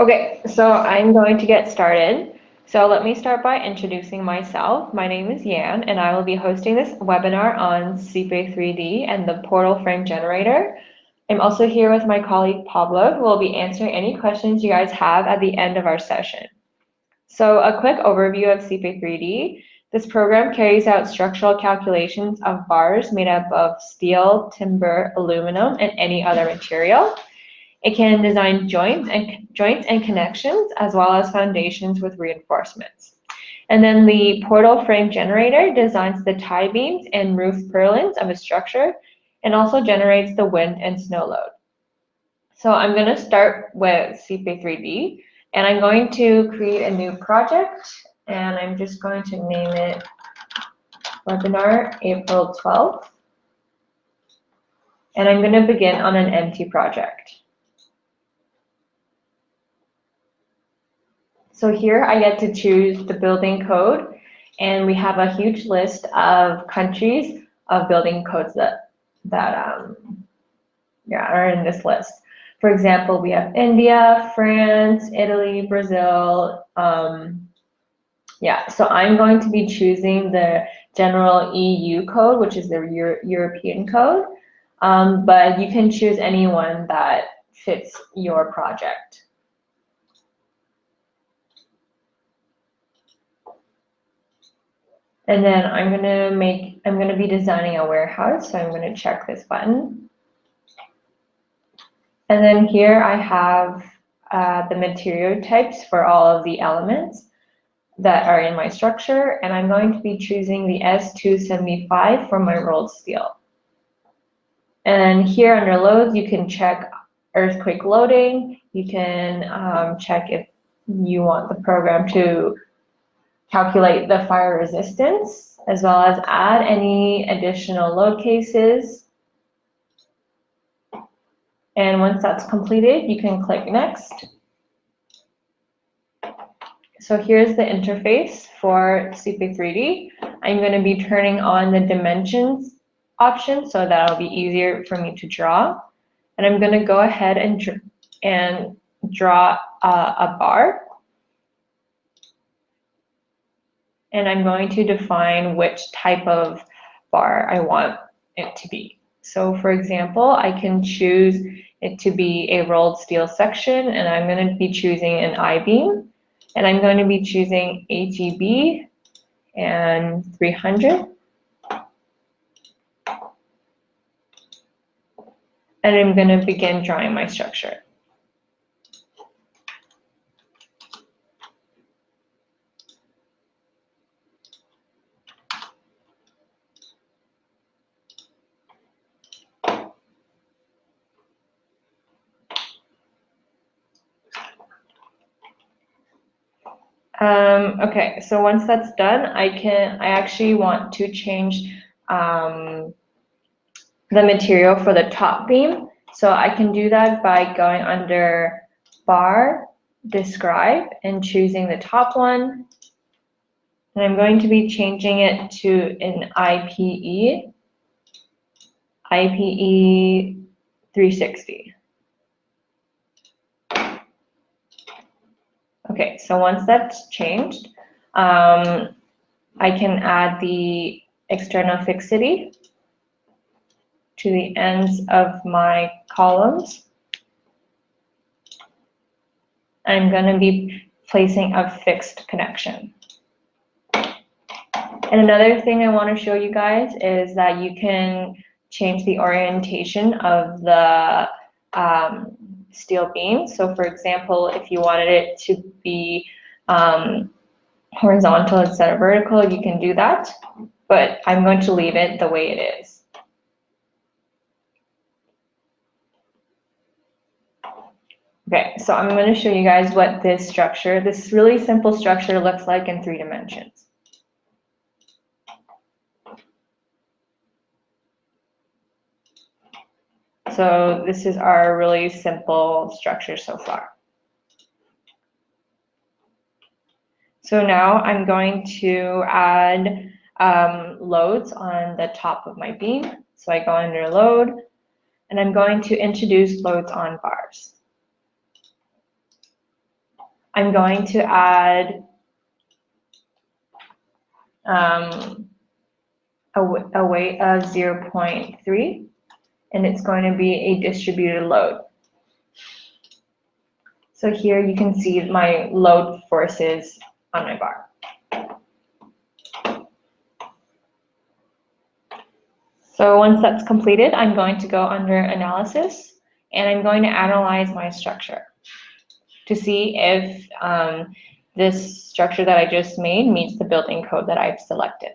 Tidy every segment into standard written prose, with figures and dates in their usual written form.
Okay, so I'm going to get started. So let me start by introducing myself. My name is Yan, and I will be hosting this webinar on CYPE 3D and the portal frame generator. I'm also here with my colleague Pablo, who will be answering any questions you guys have at the end of our session. So a quick overview of CYPE 3D. This program carries out structural calculations of bars made up of steel, timber, aluminum, and any other material. It can design joints and connections, as well as foundations with reinforcements. And then the portal frame generator designs the tie beams and roof purlins of a structure, and also generates the wind and snow load. So I'm going to start with CYPE 3D, and I'm going to create a new project, and I'm just going to name it Webinar April 12th. And I'm going to begin on an empty project. So here I get to choose the building code, and we have a huge list of countries of building codes that are in this list. For example, we have India, France, Italy, Brazil. So I'm going to be choosing the general EU code, which is the European code, but you can choose any one that fits your project. And then I'm gonna be designing a warehouse, so I'm gonna check this button. And then here I have the material types for all of the elements that are in my structure, and I'm going to be choosing the S275 for my rolled steel. And here under loads, you can check earthquake loading. You can check if you want the program to calculate the fire resistance, as well as add any additional load cases. And once that's completed, you can click Next. So here's the interface for CYPE 3D. I'm going to be turning on the dimensions option, so that'll be easier for me to draw. And I'm going to go ahead and draw a bar. And I'm going to define which type of bar I want it to be. So for example, I can choose it to be a rolled steel section, and I'm going to be choosing an I-beam, and I'm going to be choosing HEB and 300. And I'm going to begin drawing my structure. Okay, so once that's done, I actually want to change the material for the top beam. So I can do that by going under Bar, Describe, and choosing the top one. And I'm going to be changing it to an IPE 360. Okay, so once that's changed, I can add the external fixity to the ends of my columns. I'm going to be placing a fixed connection. And another thing I want to show you guys is that you can change the orientation of the steel beam. So for example, if you wanted it to be horizontal instead of vertical, you can do that, but I'm going to leave it the way it is. Okay, so I'm going to show you guys what this really simple structure looks like in 3 dimensions. So this is our really simple structure so far. So now I'm going to add loads on the top of my beam. So I go under load, and I'm going to introduce loads on bars. I'm going to add a weight of 0.3, and it's going to be a distributed load. So here you can see my load forces on my bar. So once that's completed, I'm going to go under analysis, and I'm going to analyze my structure to see if this structure that I just made meets the building code that I've selected.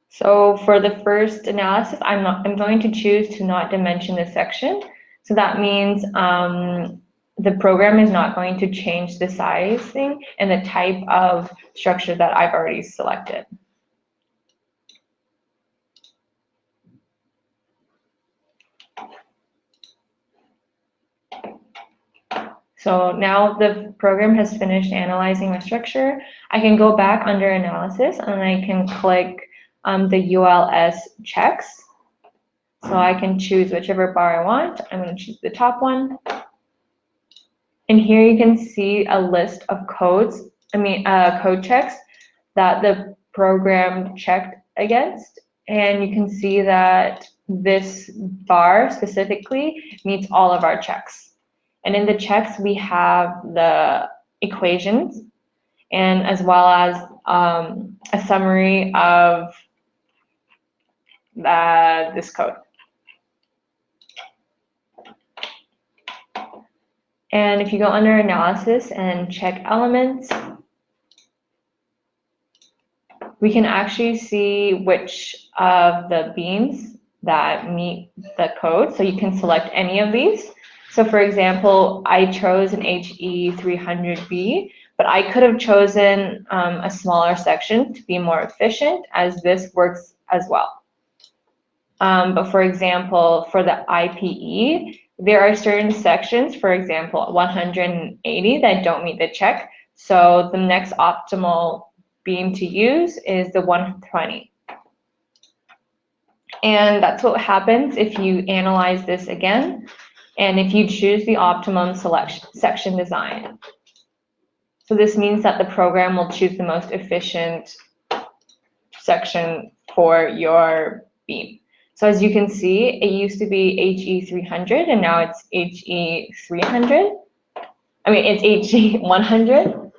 So for the first analysis, I'm going to choose to not dimension this section. So that means the program is not going to change the sizing and the type of structure that I've already selected. So now the program has finished analyzing my structure. I can go back under analysis and I can click the ULS checks. So I can choose whichever bar I want. I'm going to choose the top one. And here you can see a list of code checks that the program checked against. And you can see that this bar specifically meets all of our checks. And in the checks, we have the equations and as well as a summary of this code. And if you go under analysis and check elements, we can actually see which of the beams that meet the code. So you can select any of these. So for example, I chose an HE300B, but I could have chosen a smaller section to be more efficient, as this works as well. But for example, for the IPE, there are certain sections, for example, 180 that don't meet the check. So the next optimal beam to use is the 120. And that's what happens if you analyze this again, and if you choose the optimum section design. So this means that the program will choose the most efficient section for your beam. So as you can see, it used to be HE300 and now it's HE300. I mean, it's HE100.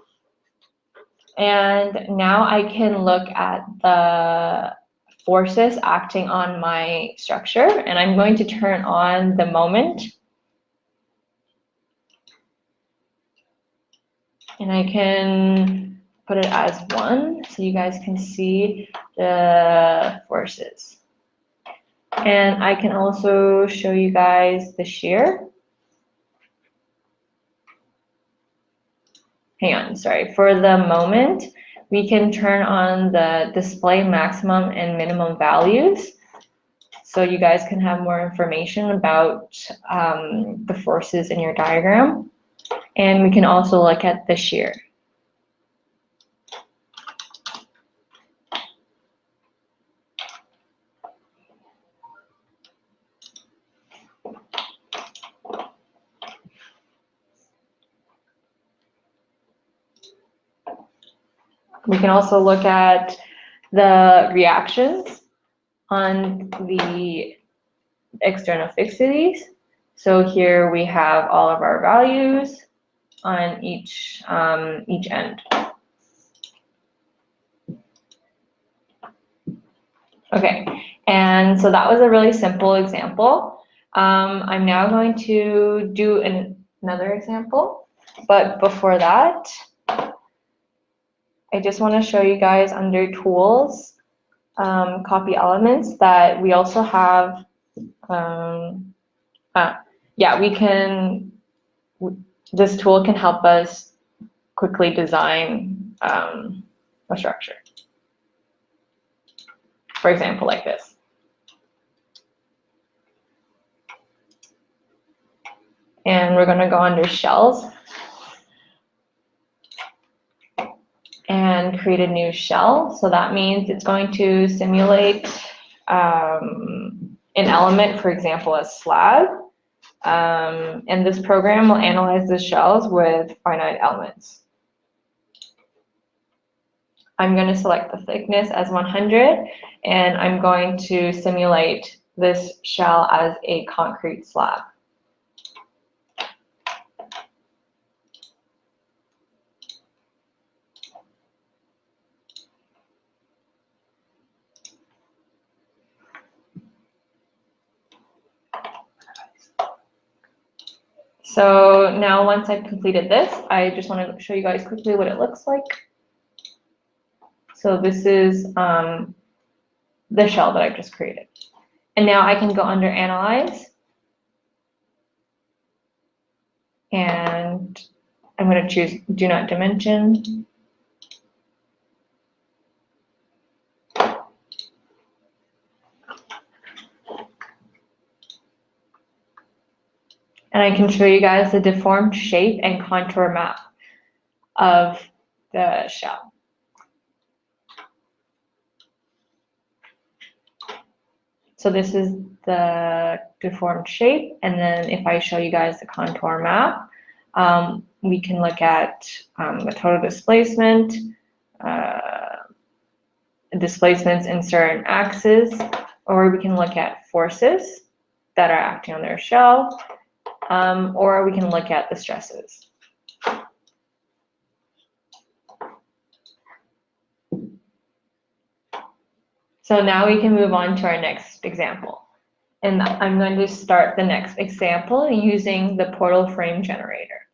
And now I can look at the forces acting on my structure, and I'm going to turn on the moment. And I can put it as 1 so you guys can see the forces. And I can also show you guys the shear. Hang on, sorry. For the moment, we can turn on the display maximum and minimum values so you guys can have more information about the forces in your diagram. And we can also look at the shear. We can also look at the reactions on the external fixities. So here we have all of our values on each end. Okay, and so that was a really simple example. I'm now going to do another example, but before that, I just want to show you guys under tools, copy elements, that we also have, this tool can help us quickly design a structure. For example, like this. And we're going to go under shells and create a new shell. So that means it's going to simulate an element, for example, a slab. And this program will analyze the shells with finite elements. I'm going to select the thickness as 100, and I'm going to simulate this shell as a concrete slab. So now once I've completed this, I just want to show you guys quickly what it looks like. So this is the shell that I've just created. And now I can go under Analyze. And I'm going to choose Do Not Dimension. And I can show you guys the deformed shape and contour map of the shell. So this is the deformed shape, and then if I show you guys the contour map, we can look at the total displacement, displacements in certain axes, or we can look at forces that are acting on their shell, or we can look at the stresses. So now we can move on to our next example. And I'm going to start the next example using the portal frame generator.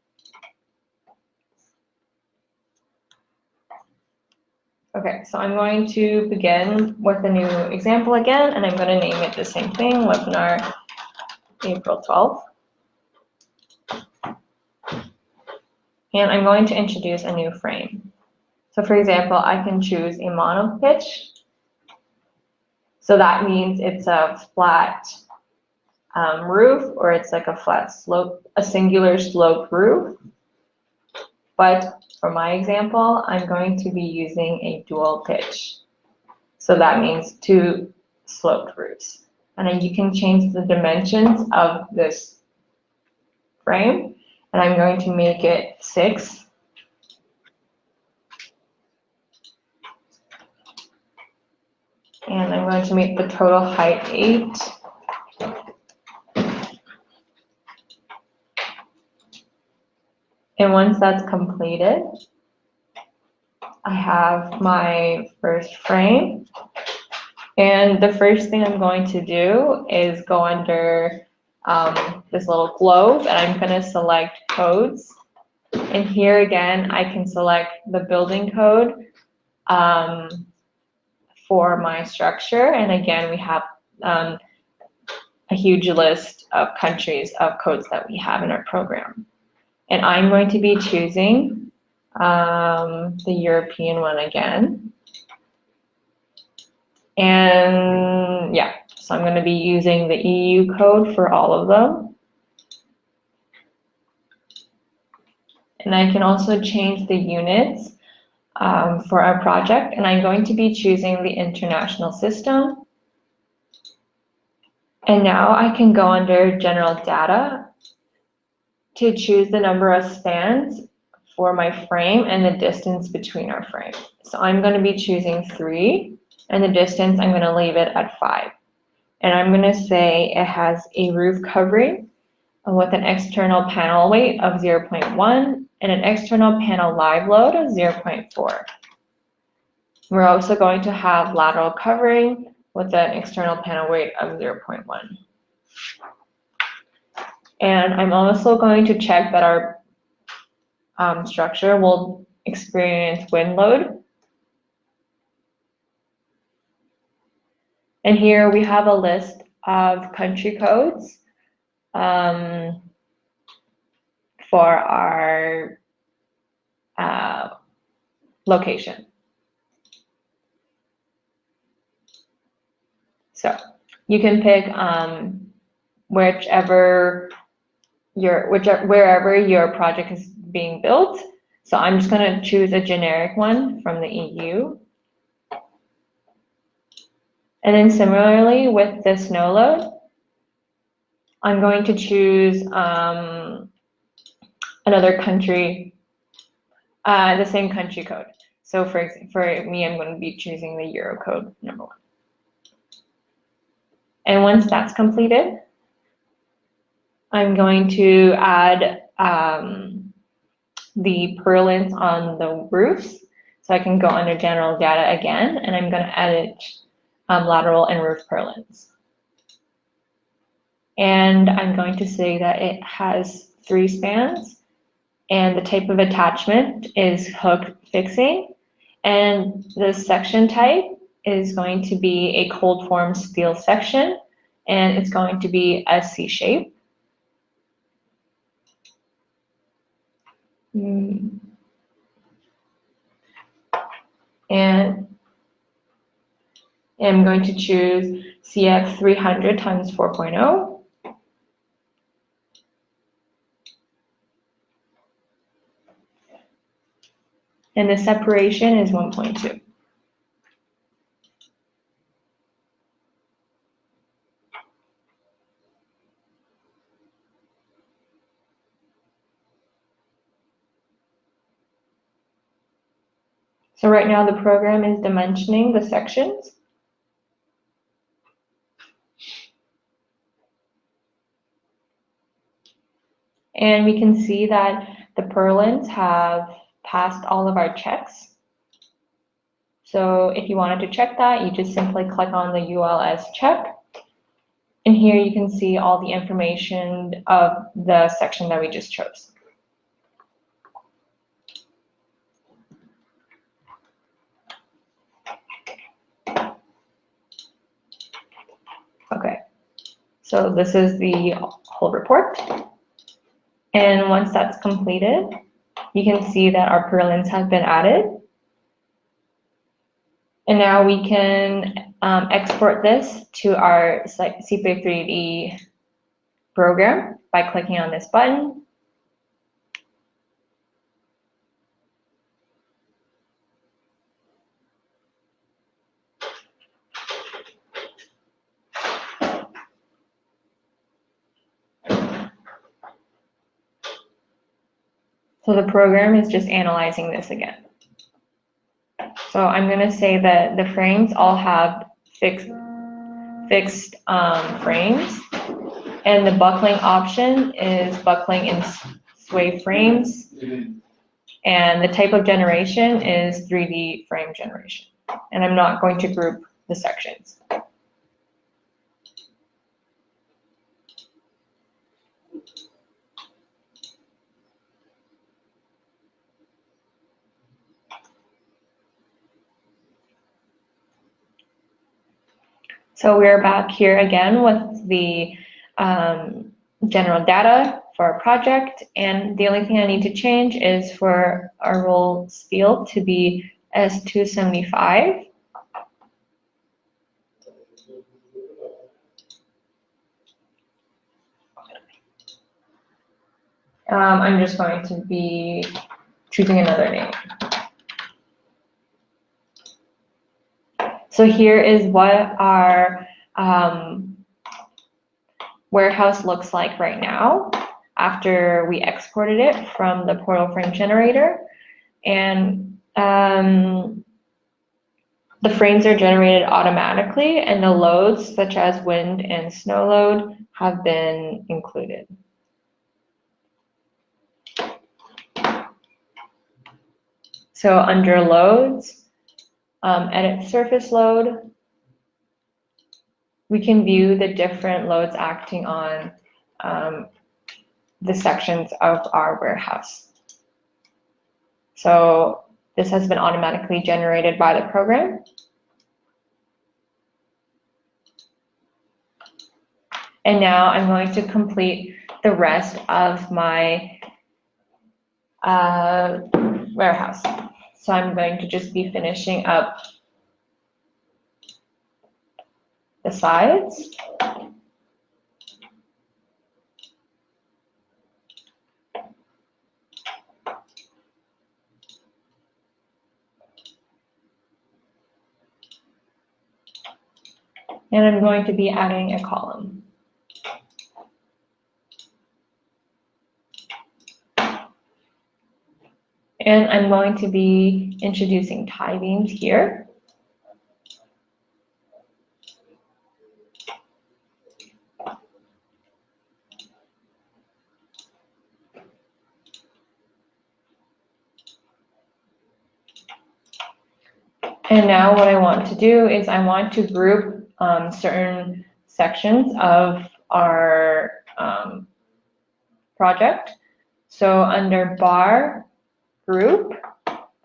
Okay, so I'm going to begin with a new example again, and I'm going to name it the same thing, webinar April 12th. And I'm going to introduce a new frame. So for example, I can choose a monopitch. So that means it's a flat roof, or it's like a flat slope, a singular slope roof. But for my example, I'm going to be using a dual pitch. So that means 2 sloped roofs. And then you can change the dimensions of this frame. And I'm going to make it 6. And I'm going to make the total height 8. And once that's completed, I have my first frame. And the first thing I'm going to do is go under this little globe, and I'm going to select codes. And here again, I can select the building code for my structure. And again, we have a huge list of countries of codes that we have in our program. And I'm going to be choosing the European one again. And yeah, so I'm going to be using the EU code for all of them. And I can also change the units for our project. And I'm going to be choosing the international system. And now I can go under general data to choose the number of spans for my frame and the distance between our frames. So I'm going to be choosing 3, and the distance I'm going to leave it at 5. And I'm going to say it has a roof covering with an external panel weight of 0.1 and an external panel live load of 0.4. We're also going to have lateral covering with an external panel weight of 0.1. And I'm also going to check that our structure will experience wind load. And here we have a list of country codes for our location. So you can pick wherever your project is being built. So I'm just going to choose a generic one from the EU. And then similarly with the snow load, I'm going to choose another country, the same country code. So for me, I'm going to be choosing the Euro code #1. And once that's completed, I'm going to add the purlins on the roofs. So I can go under general data again, and I'm going to edit lateral and roof purlins. And I'm going to say that it has 3 spans, and the type of attachment is hook fixing, and the section type is going to be a cold form steel section, and it's going to be a C shape. And I'm going to choose CF 300 times 4.0. And the separation is 1.2. So right now the program is dimensioning the sections. And we can see that the purlins have passed all of our checks. So if you wanted to check that, you just simply click on the ULS check. And here you can see all the information of the section that we just chose. Okay, so this is the whole report. And once that's completed, you can see that our purlins have been added. And now we can export this to our CYPE 3D program by clicking on this button. So the program is just analyzing this again. So I'm going to say that the frames all have fixed frames, and the buckling option is buckling in sway frames, and the type of generation is 3D frame generation. And I'm not going to group the sections. So we're back here again with the general data for our project, and the only thing I need to change is for our roll steel to be S275. I'm just going to be choosing another name. So here is what our warehouse looks like right now after we exported it from the portal frame generator. And the frames are generated automatically, and the loads such as wind and snow load have been included. So under loads, edit surface load, we can view the different loads acting on the sections of our warehouse. So this has been automatically generated by the program. And now I'm going to complete the rest of my warehouse. So I'm going to just be finishing up the sides. And I'm going to be adding a column. And I'm going to be introducing tie beams here. And now what I want to do is I want to group certain sections of our project. So under bar group,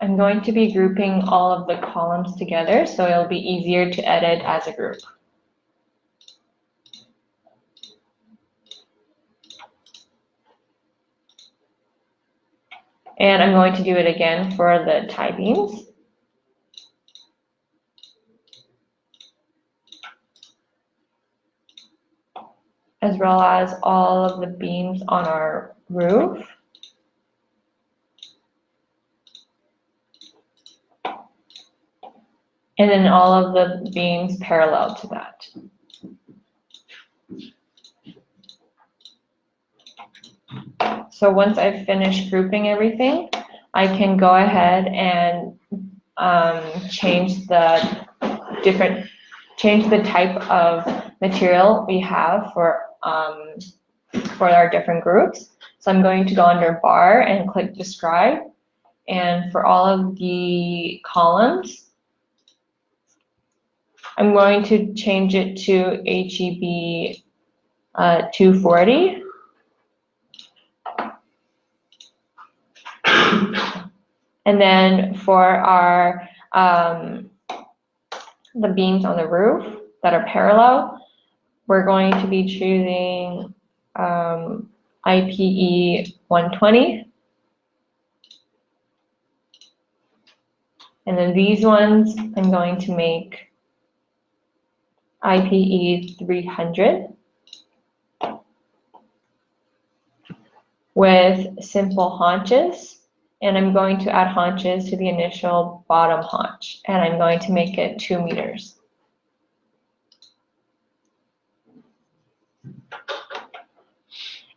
I'm going to be grouping all of the columns together so it'll be easier to edit as a group. And I'm going to do it again for the tie beams. As well as all of the beams on our roof. And then all of the beams parallel to that. So once I've finished grouping everything, I can go ahead and change the type of material we have for our different groups. So I'm going to go under bar and click describe. And for all of the columns, I'm going to change it to HEB 240. And then for our the beams on the roof that are parallel, we're going to be choosing IPE 120. And then these ones, I'm going to make IPE 300 with simple haunches. And I'm going to add haunches to the initial bottom haunch. And I'm going to make it 2 meters.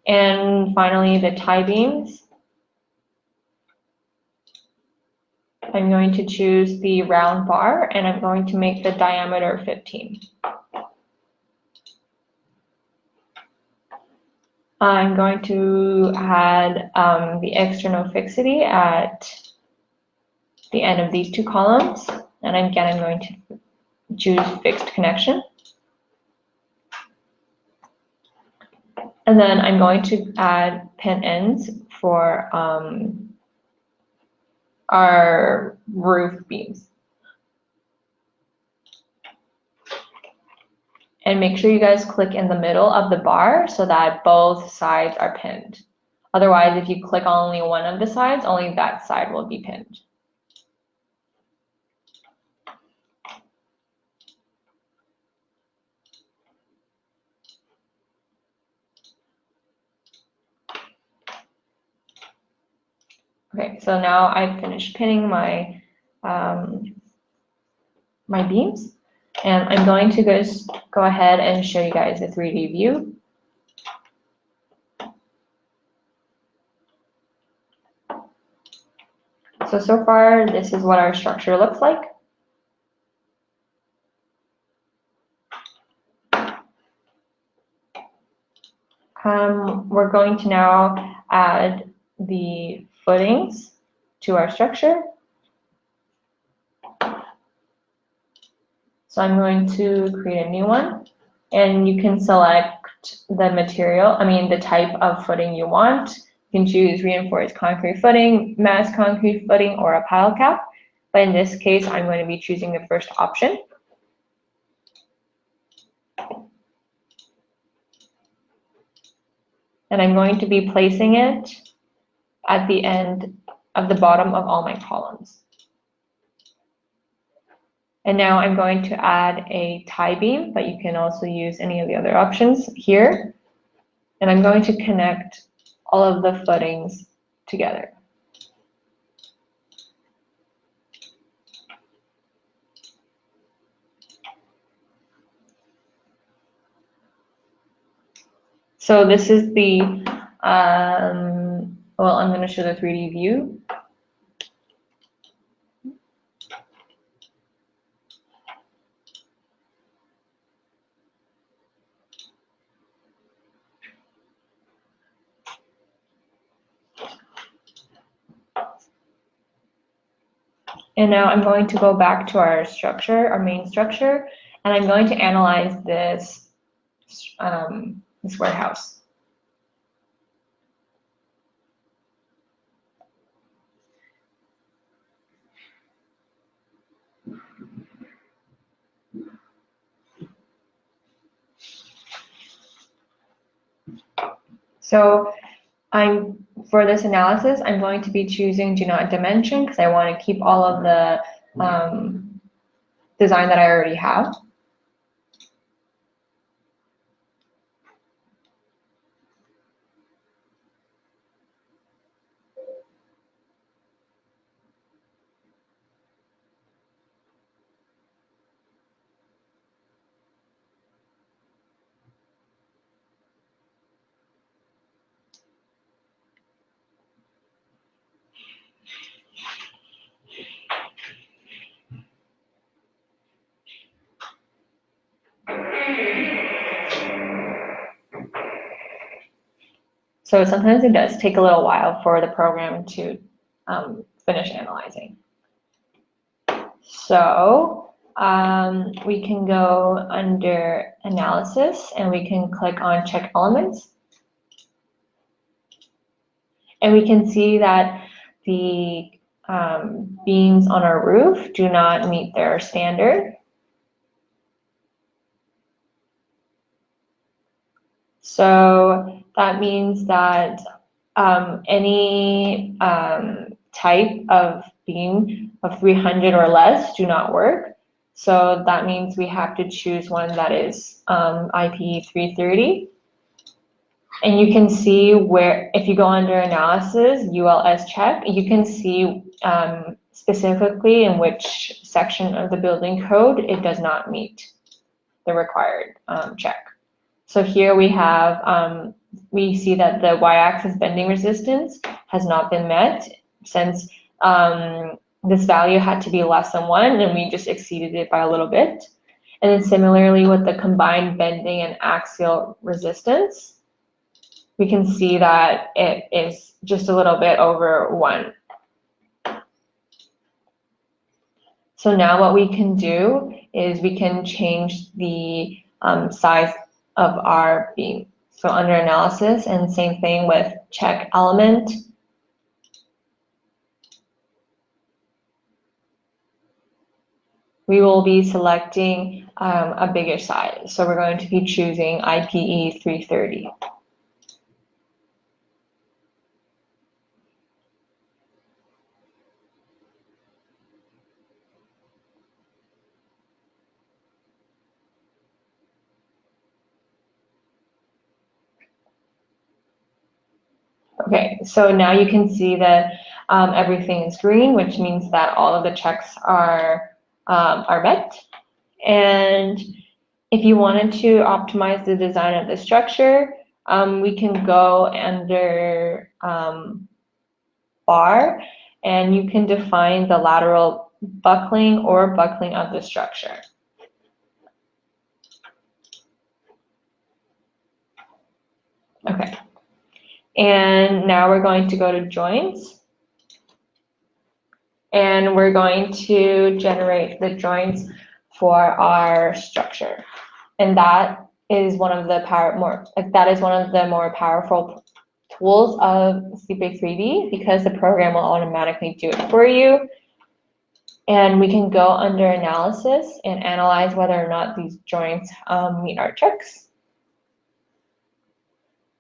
And finally, the tie beams. I'm going to choose the round bar, and I'm going to make the diameter 15. I'm going to add the external fixity at the end of these 2 columns. And again, I'm going to choose fixed connection. And then I'm going to add pin ends for our roof beams. And make sure you guys click in the middle of the bar so that both sides are pinned. Otherwise, if you click on only one of the sides, only that side will be pinned. Okay, so now I've finished pinning my my beams, and I'm going to go ahead and show you guys a 3D view. So far, this is what our structure looks like. We're going to now add the footings to our structure. So I'm going to create a new one, and you can select the material, the type of footing you want. You can choose reinforced concrete footing, mass concrete footing, or a pile cap. But in this case, I'm going to be choosing the first option. And I'm going to be placing it at the end of the bottom of all my columns. And now I'm going to add a tie beam, but you can also use any of the other options here. And I'm going to connect all of the footings together. So this is the, well, I'm going to show the 3D view. And now I'm going to go back to our structure, our main structure, and I'm going to analyze this, this warehouse. So for this analysis, I'm going to be choosing do not dimension because I want to keep all of the design that I already have. So sometimes it does take a little while for the program to finish analyzing. So we can go under analysis and we can click on check elements. And we can see that the beams on our roof do not meet their standard. So that means that any type of beam of 300 or less do not work. So that means we have to choose one that is IPE 330. And you can see where, if you go under analysis, ULS check, you can see specifically in which section of the building code it does not meet the required check. So here we have, we see that the y-axis bending resistance has not been met since this value had to be less than 1 and we just exceeded it by a little bit. And then similarly with the combined bending and axial resistance, we can see that it is just a little bit over 1. So now what we can do is we can change the size of our beam. So under analysis, and same thing with check element. We will be selecting a bigger size. So we're going to be choosing IPE 330. Okay, so now you can see that everything is green, which means that all of the checks are met. And if you wanted to optimize the design of the structure, we can go under bar, and you can define the lateral buckling or buckling of the structure. Okay. And now we're going to go to joints. And we're going to generate the joints for our structure. And that is one of the more powerful tools of CYPE 3D because the program will automatically do it for you. And we can go under analysis and analyze whether or not these joints meet our checks.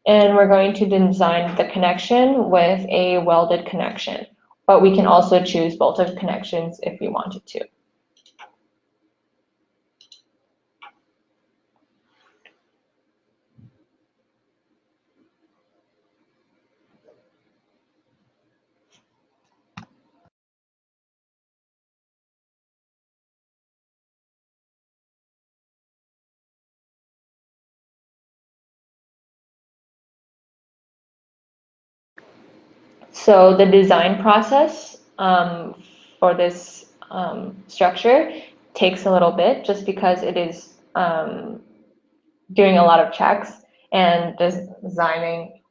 And we're going to design the connection with a welded connection, but we can also choose bolted connections if we wanted to. So the design process for this structure takes a little bit just because it is doing a lot of checks and designing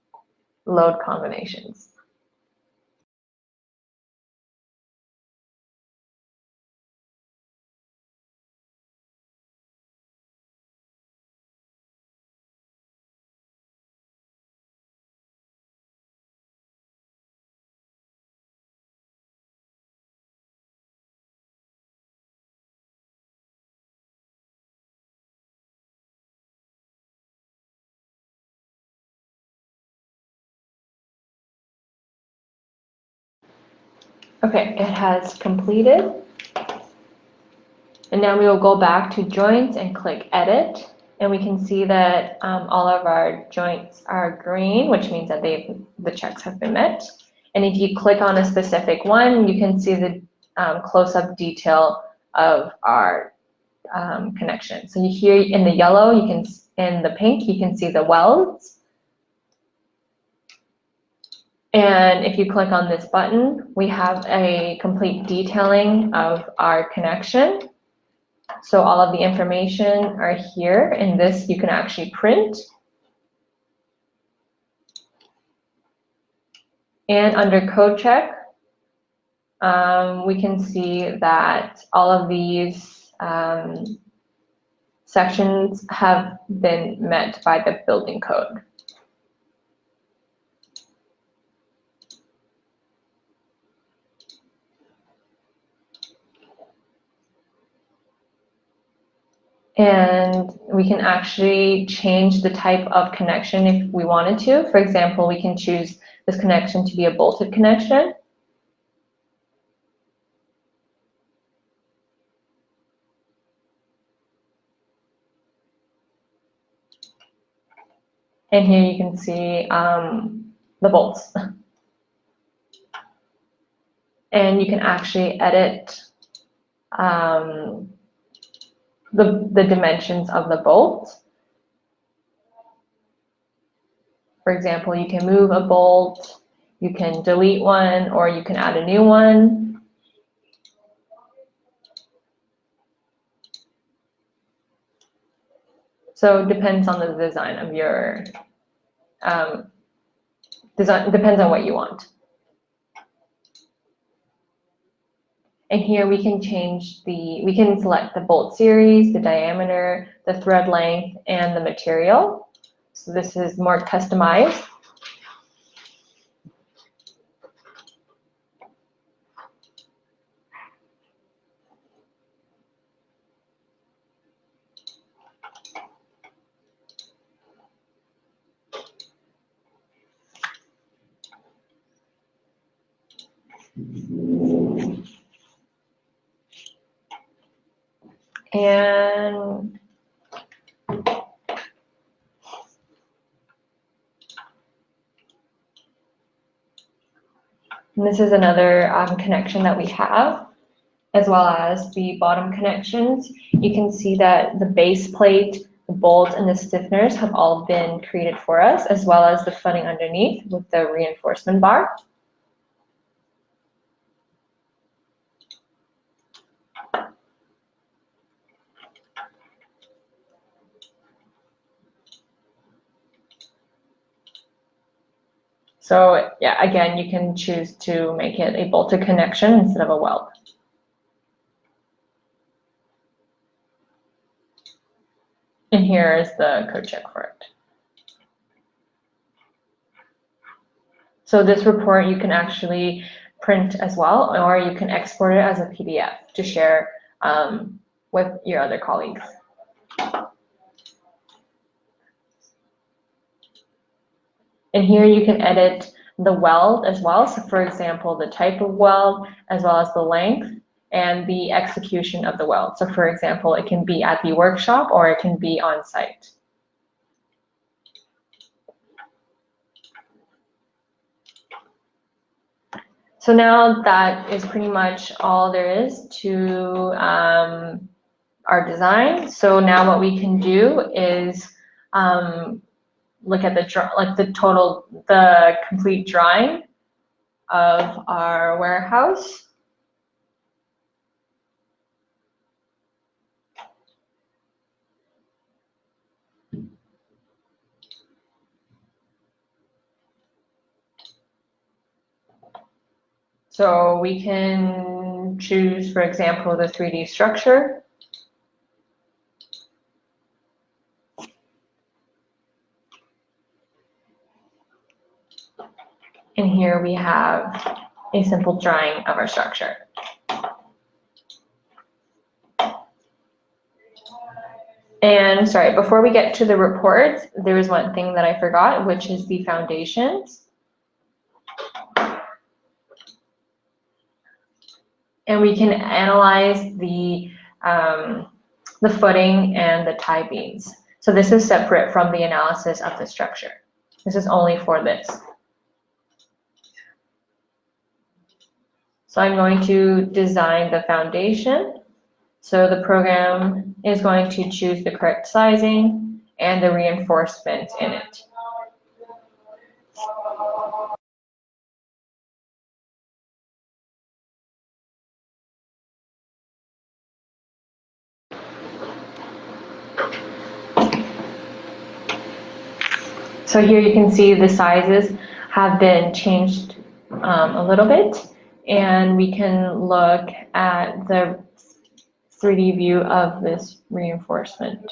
load combinations. Okay, it has completed. And now we will go back to joints and click edit. And we can see that all of our joints are green, which means that the checks have been met. And if you click on a specific one, you can see the close-up detail of our connection. So here in the yellow, in the pink, you can see the welds. And if you click on this button, we have a complete detailing of our connection. So all of the information are here, and this you can actually print. And under code check, we can see that all of these sections have been met by the building code. And we can actually change the type of connection if we wanted to. For example, we can choose this connection to be a bolted connection. And here you can see the bolts. And you can actually edit the dimensions of the bolt. For example, you can move a bolt, you can delete one, or you can add a new one. So it depends on the design of your design, depends on what you want. And here we can we can select the bolt series, the diameter, the thread length, and the material. So this is more customized. And this is another connection that we have, as well as the bottom connections. You can see that the base plate, the bolt, and the stiffeners have all been created for us, as well as the footing underneath with the reinforcement bar. So yeah, again, you can choose to make it a bolted connection instead of a weld. And here is the code check for it. So this report you can actually print as well, or you can export it as a PDF to share with your other colleagues. And here you can edit the weld as well. So for example, the type of weld, as well as the length and the execution of the weld. So for example, it can be at the workshop or it can be on site. So now that is pretty much all there is to our design. So now what we can do is look at the complete drawing of our warehouse. So we can choose, for example, the 3D structure. And here we have a simple drawing of our structure. And sorry, before we get to the reports, there is one thing that I forgot, which is the foundations. And we can analyze the footing and the tie beams. So this is separate from the analysis of the structure. This is only for this. So I'm going to design the foundation. So the program is going to choose the correct sizing and the reinforcement in it. So here you can see the sizes have been changed a little bit, and we can look at the 3D view of this reinforcement.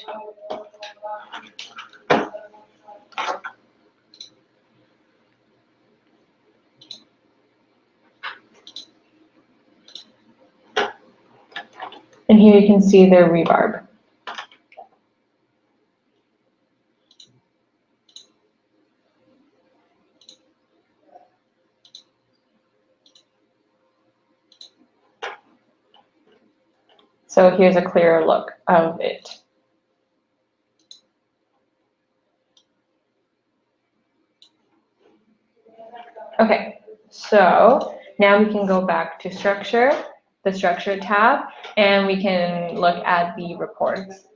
And here you can see the rebarb. So here's a clearer look of it. Okay, so now we can go back to structure, the structure tab, and we can look at the reports.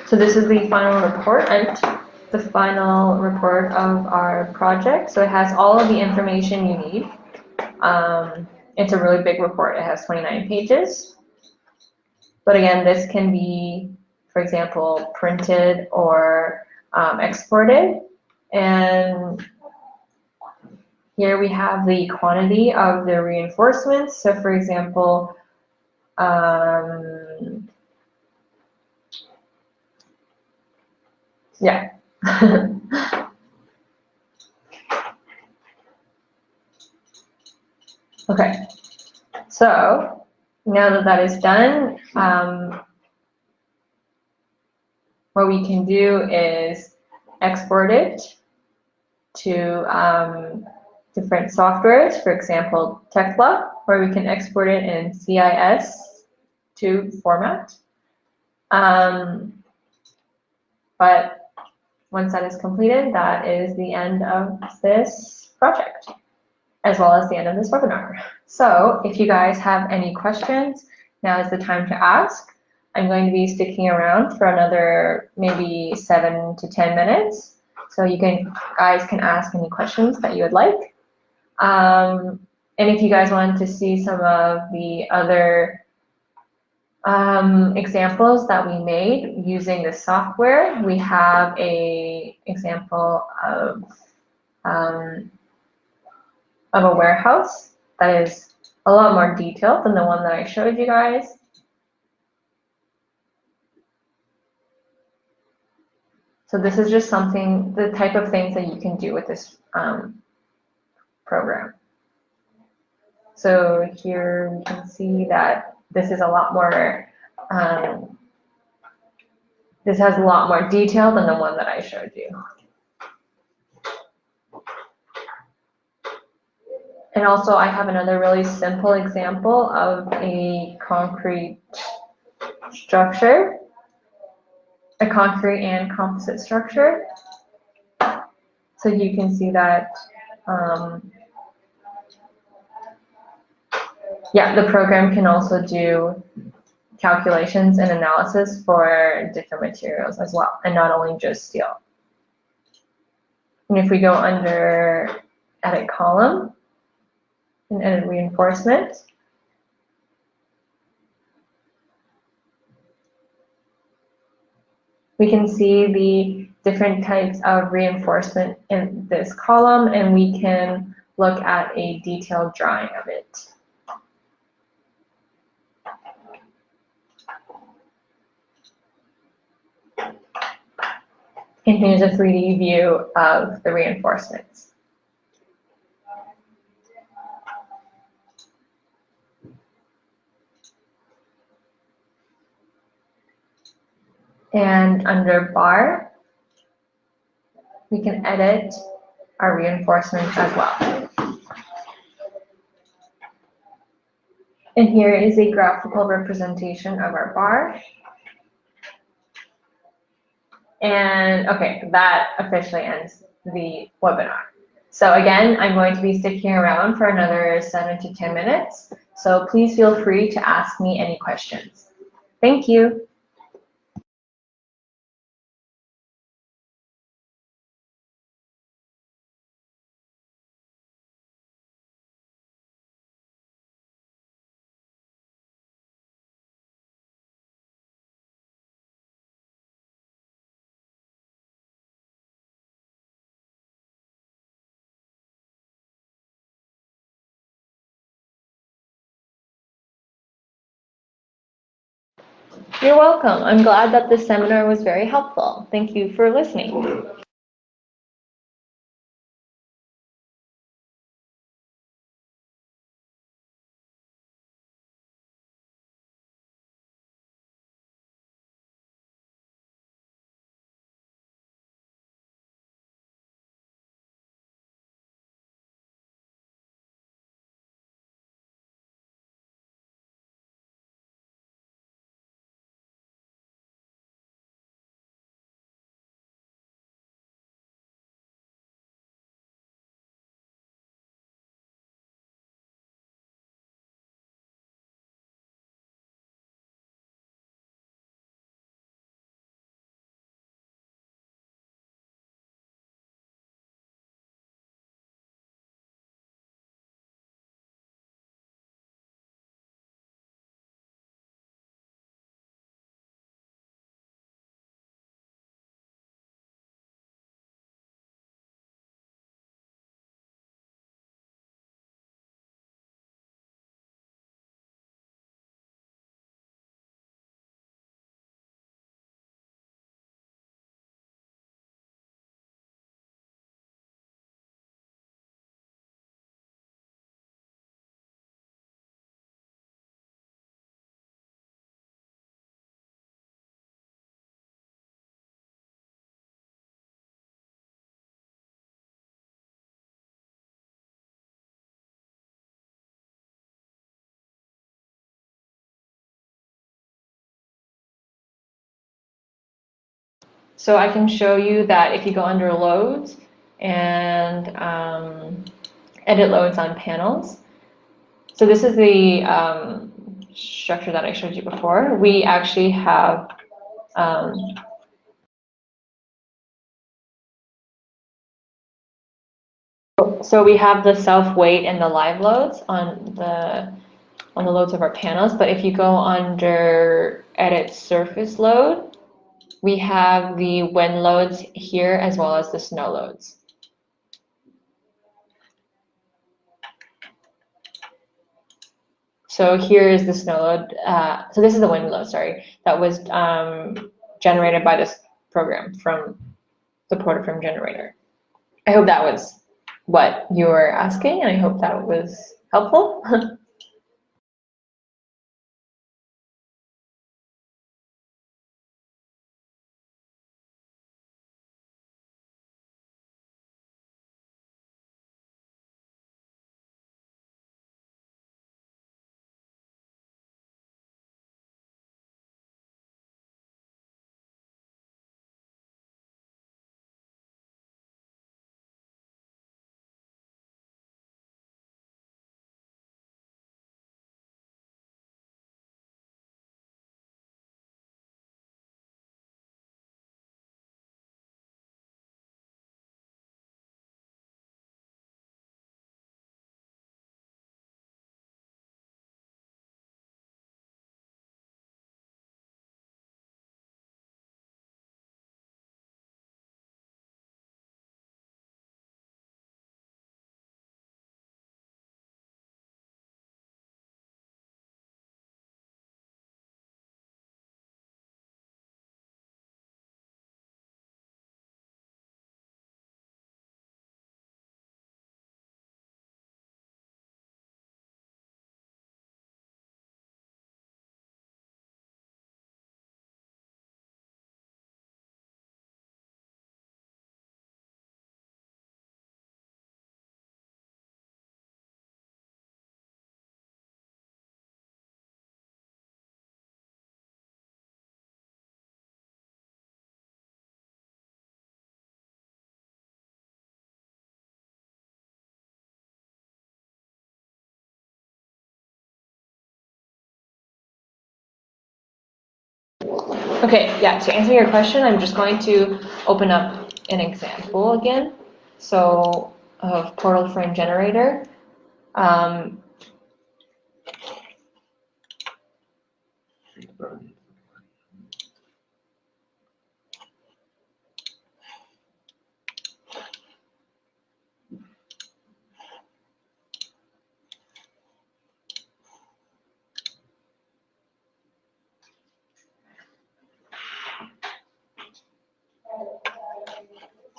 So this is the final report and the final report of our project. So it has all of the information you need. It's a really big report. It has 29 pages. But again, this can be, for example, printed or exported. And here we have the quantity of the reinforcements. So for example, yeah. Okay, so now that that is done, what we can do is export it to different softwares, for example, Tekla, where we can export it in CIS2 format. But once that is completed, that is the end of this project, as well as the end of this webinar. So if you guys have any questions, now is the time to ask. I'm going to be sticking around for another maybe 7 to 10 minutes. So you guys can ask any questions that you would like. And if you guys want to see some of the other examples that we made using the software, we have a example of a warehouse that is a lot more detailed than the one that I showed you guys. So this is just something, the type of things that you can do with this program. So here we can see that this is a lot more, this has a lot more detail than the one that I showed you. And also I have another really simple example of a concrete structure, a concrete and composite structure. So you can see that, yeah, the program can also do calculations and analysis for different materials as well, and not only just steel. And if we go under edit column and edit reinforcement, we can see the different types of reinforcement in this column, and we can look at a detailed drawing of it. And here's a 3D view of the reinforcements. And under bar, we can edit our reinforcements as well. And here is a graphical representation of our bar. And okay, that officially ends the webinar. So again, I'm going to be sticking around for another 7 to 10 minutes. So please feel free to ask me any questions. Thank you. You're welcome. I'm glad that this seminar was very helpful. Thank you for listening. So I can show you that if you go under loads and edit loads on panels. So this is the structure that I showed you before. We actually have so we have the self weight and the live loads on the loads of our panels. But if you go under edit surface load, we have the wind loads here as well as the snow loads. So here is the snow load. So this is the wind load, sorry, that was generated by this program from the prototype generator. I hope that was what you were asking, and I hope that was helpful. Okay, yeah, to answer your question, I'm just going to open up an example again. So, of portal frame generator.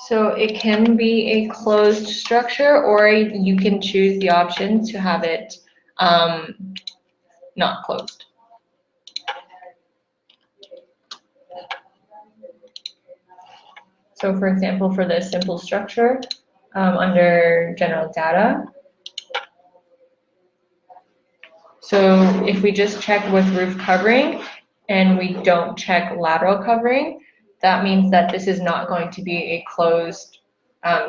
So it can be a closed structure, or you can choose the option to have it not closed. So for example, for this simple structure, under general data, so if we just check with roof covering and we don't check lateral covering, that means that this is not going to be a closed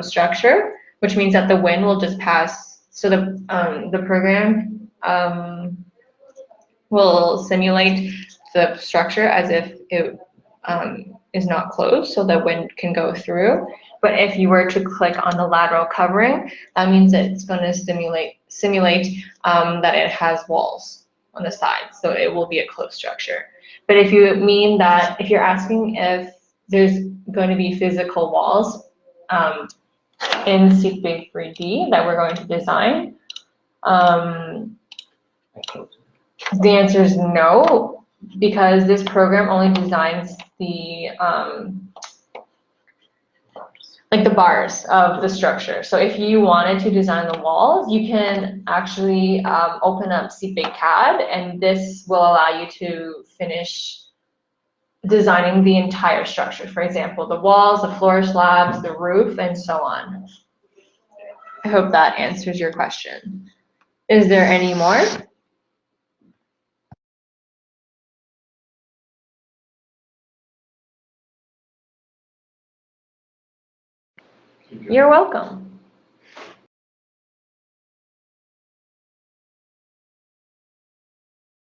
structure, which means that the wind will just pass. So the program will simulate the structure as if it is not closed, so the wind can go through. But if you were to click on the lateral covering, that means that it's going to simulate that it has walls on the side, so it will be a closed structure. But if you mean that, if you're asking if there's going to be physical walls in CYPE 3D that we're going to design, the answer is no, because this program only designs the like the bars of the structure. So if you wanted to design the walls, you can actually open up CYPE CAD, and this will allow you to finish designing the entire structure. For example, the walls, the floor slabs, the roof, and so on. I hope that answers your question. Is there any more? You're welcome.